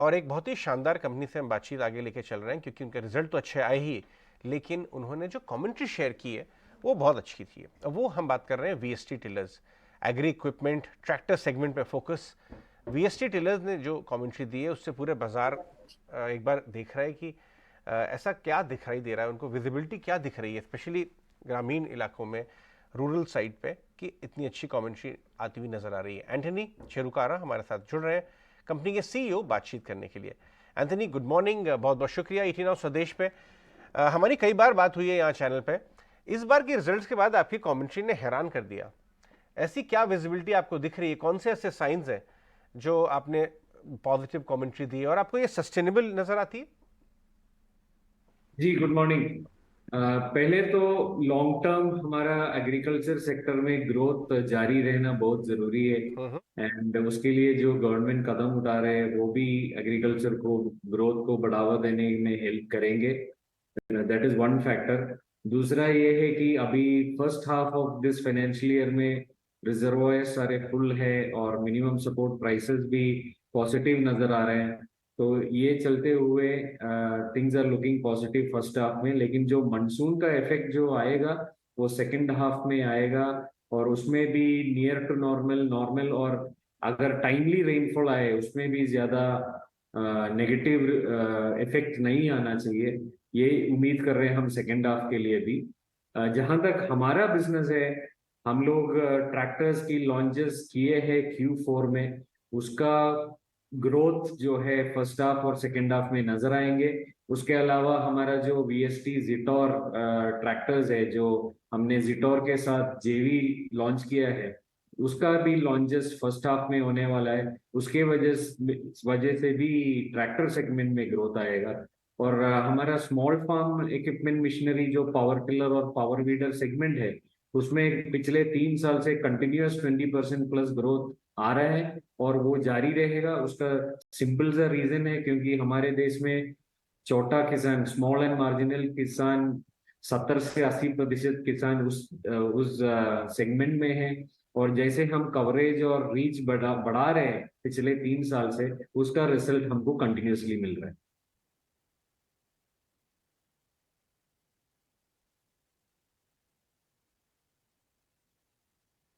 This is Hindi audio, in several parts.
और एक बहुत ही शानदार कंपनी से हम बातचीत आगे लेके चल रहे हैं क्योंकि उनके रिजल्ट तो अच्छे आए ही, लेकिन उन्होंने जो कमेंट्री शेयर की है वो बहुत अच्छी थी। अब वो हम बात कर रहे हैं VST tillers, agri equipment tractor segment पे फोकस। वीएसटी टिलर्स ने जो कमेंट्री दी है उससे पूरे बाजार एक बार देख रहा है कि ऐसा क्या दिखाई दे रहा है, उनको विजिबिलिटी क्या दिख रही है, स्पेशली ग्रामीण इलाकों में, रूरल साइड पे, कि इतनी अच्छी कमेंट्री आती हुई नजर आ रही है। एंथनी चेरुकारा हमारे साथ जुड़ रहे हैं, कंपनी के सीईओ, बातचीत करने के लिए। एंथनी, गुड मॉर्निंग, बहुत बहुत शुक्रिया 18 नाउ स्वदेश पे। हमारी कई बार बात हुई है यहाँ चैनल पे। इस बार की रिजल्ट्स के बाद आपकी कमेंट्री ने हैरान कर दिया। ऐसी क्या विजिबिलिटी आपको दिख रही है, कौन से ऐसे साइंस हैं जो आपने पॉजिटिव कमेंट्री दी है और आपको ये सस्टेनेबल नजर आती है? जी गुड मॉर्निंग। पहले तो लॉन्ग टर्म हमारा एग्रीकल्चर सेक्टर में ग्रोथ जारी रहना बहुत जरूरी है। हम्म। एंड उसके लिए जो गवर्नमेंट कदम उठा रहे हैं वो भी एग्रीकल्चर को ग्रोथ को बढ़ावा देने में हेल्प करेंगे। That is one factor. दूसरा ये है कि अभी first half of this financial year में रिजर्वॉयर सारे फुल है और मिनिमम सपोर्ट प्राइसेस भी पॉजिटिव नजर आ रहे हैं। तो ये चलते हुए things are looking positive first half में, लेकिन जो मानसून का इफेक्ट जो आएगा वो सेकंड हाफ में आएगा। और उसमें भी नियर टू नॉर्मल नॉर्मल, और अगर टाइमली रेनफॉल आए उसमें भी ज्यादा नेगेटिव इफेक्ट नहीं आना चाहिए। ये उम्मीद कर रहे हैं हम सेकेंड हाफ के लिए भी। जहां तक हमारा बिजनेस है, हम लोग ट्रैक्टर्स की लॉन्चेस किए हैं Q4 में। उसका ग्रोथ जो है फर्स्ट हाफ और सेकेंड हाफ में नजर आएंगे। उसके अलावा हमारा जो VST जिटोर ट्रैक्टर्स है, जो हमने जिटोर के साथ जेवी लॉन्च किया है, उसका भी लॉन्चेस फर्स्ट हाफ में होने वाला है। उसके वजह से भी ट्रैक्टर सेगमेंट में ग्रोथ आएगा। और हमारा स्मॉल फार्म इक्विपमेंट मशीनरी जो पावर टिलर और पावर वीडर सेगमेंट है, उसमें पिछले 3 साल से कंटिन्यूअस 20% प्लस ग्रोथ आ रहा है और वो जारी रहेगा। उसका सिंपल सा रीजन है क्योंकि हमारे देश में छोटा किसान, स्मॉल एंड मार्जिनल किसान, 70 से 80% किसान उस सेगमेंट में है। और जैसे हम कवरेज और रीच बढ़ा रहे हैं पिछले 3 साल से, उसका रिजल्ट हमको कंटिन्यूअसली मिल रहा है।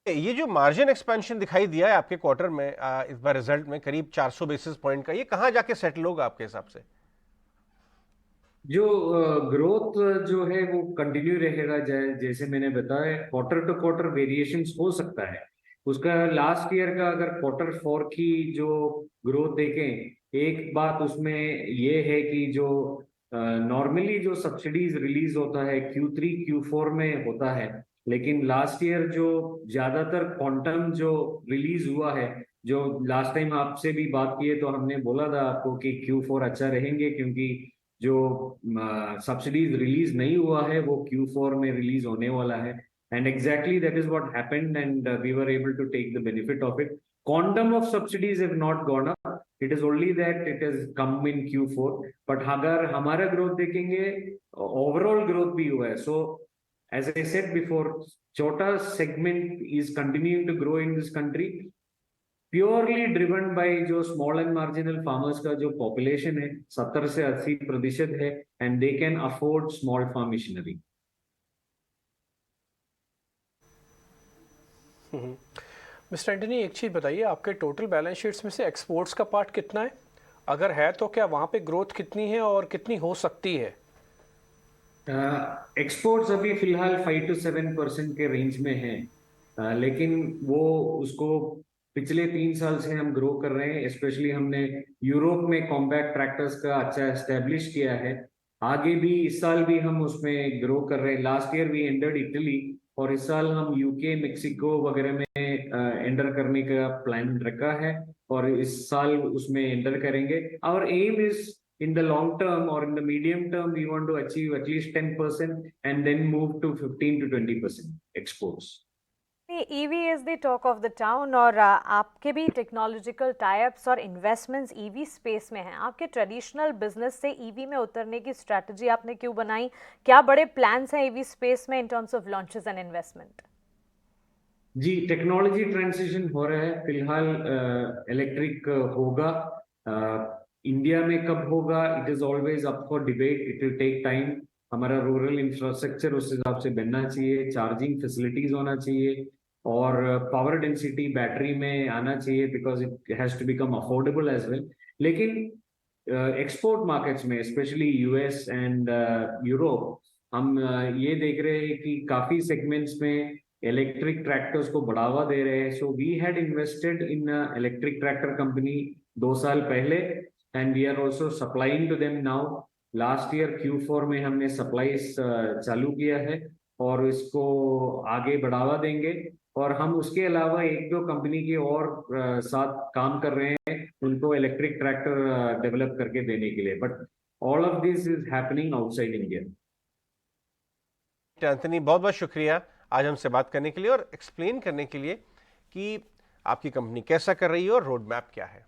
ये जो मार्जिन एक्सपेंशन दिखाई दिया है आपके क्वार्टर में, इस बार रिजल्ट में करीब 400 बेसिस पॉइंट का, ये कहाँ जाके सेटल होगा आपके हिसाब से? जो ग्रोथ जो है वो कंटिन्यू रहेगा। जैसे मैंने बताया, क्वार्टर टू क्वार्टर वेरिएशंस हो सकता है। उसका लास्ट ईयर का अगर Q4 की जो ग्रोथ देखें, एक बात उसमें ये है कि जो नॉर्मली जो सब्सिडीज रिलीज होता है Q3 Q4 में होता है, लेकिन लास्ट ईयर जो ज्यादातर क्वांटम जो रिलीज हुआ है, जो लास्ट टाइम आपसे भी बात की है तो हमने बोला था आपको कि Q4 अच्छा रहेंगे, क्योंकि जो सब्सिडीज रिलीज नहीं हुआ है वो Q4 में रिलीज होने वाला है। And exactly that is what happened and we were able to take the benefit of it. Quantum of subsidies have not gone up, it is only that it has come in Q4। But अगर हमारा ग्रोथ देखेंगे, ओवरऑल ग्रोथ भी हुआ है। So as I said before, छोटा segment is continuing to grow in this country, purely driven by जो स्मॉल एंड मार्जिनल फार्मर्स का जो पॉपुलेशन है, 70 से 80% है, and they can afford small farm machinery. Mister Antony, एक चीज़ बताइए, आपके टोटल बैलेंस शीट्स में से एक्सपोर्ट्स का पार्ट कितना है? अगर है तो क्या वहाँ पे ग्रोथ कितनी है और कितनी हो सकती है? एक्सपोर्ट्स अभी फिलहाल 5 to 7% के रेंज में है। लेकिन वो उसको पिछले 3 साल से हम ग्रो कर रहे हैं। स्पेशली हमने यूरोप में कॉम्पैक्ट ट्रैक्टर्स का अच्छा एस्टेब्लिश किया है। आगे भी इस साल भी हम उसमें ग्रो कर रहे हैं। Last year we entered Italy, और इस साल हम यूके मेक्सिको वगैरह में एंटर करने का प्लान रखा है, और इस साल उसमें एंटर करेंगे। Our aim is, in the long term or in the medium term, we want to achieve at least 10% and then move to 15 to 20% exports. EV is the talk of the town, और आपके भी टेक्नोलॉजिकल टाइप्स और इन्वेस्टमेंट्स ईवी स्पेस में हैं। आपके ट्रेडिशनल बिजनेस से ईवी में उतरने की स्ट्रैटेजी आपने क्यों बनाई? क्या बड़े प्लान्स हैं ईवी स्पेस में in terms of launches and investment? जी, टेक्नोलॉजी ट्रांजिशन हो रहा है। फिलहाल इलेक्ट्रिक होगा। इंडिया में कब होगा, it is always up for debate, it will take time. हमारा रूरल इंफ्रास्ट्रक्चर उस हिसाब से बनना चाहिए, चार्जिंग फैसिलिटीज होना चाहिए, और पावर डेंसिटी बैटरी में आना चाहिए, because it has to become affordable as well. लेकिन एक्सपोर्ट मार्केट्स में, स्पेशली यूएस एंड यूरोप, हम ये देख रहे हैं कि काफी सेगमेंट्स में इलेक्ट्रिक ट्रैक्टर्स को बढ़ावा दे रहे हैं। So we had invested in electric tractor company 2 साल पहले, and we are also supplying to them now. Last year Q4 में हमने सप्लाईज चालू किया है, और इसको आगे बढ़ावा देंगे। और हम उसके अलावा 1-2 कंपनी के और साथ काम कर रहे हैं, उनको इलेक्ट्रिक ट्रैक्टर डेवलप करके देने के लिए, but all of this is happening outside India. Anthony, बहुत बहुत शुक्रिया आज हमसे बात करने के लिए और एक्सप्लेन करने के लिए कि आपकी कंपनी कैसा कर रही है और रोड मैप क्या है।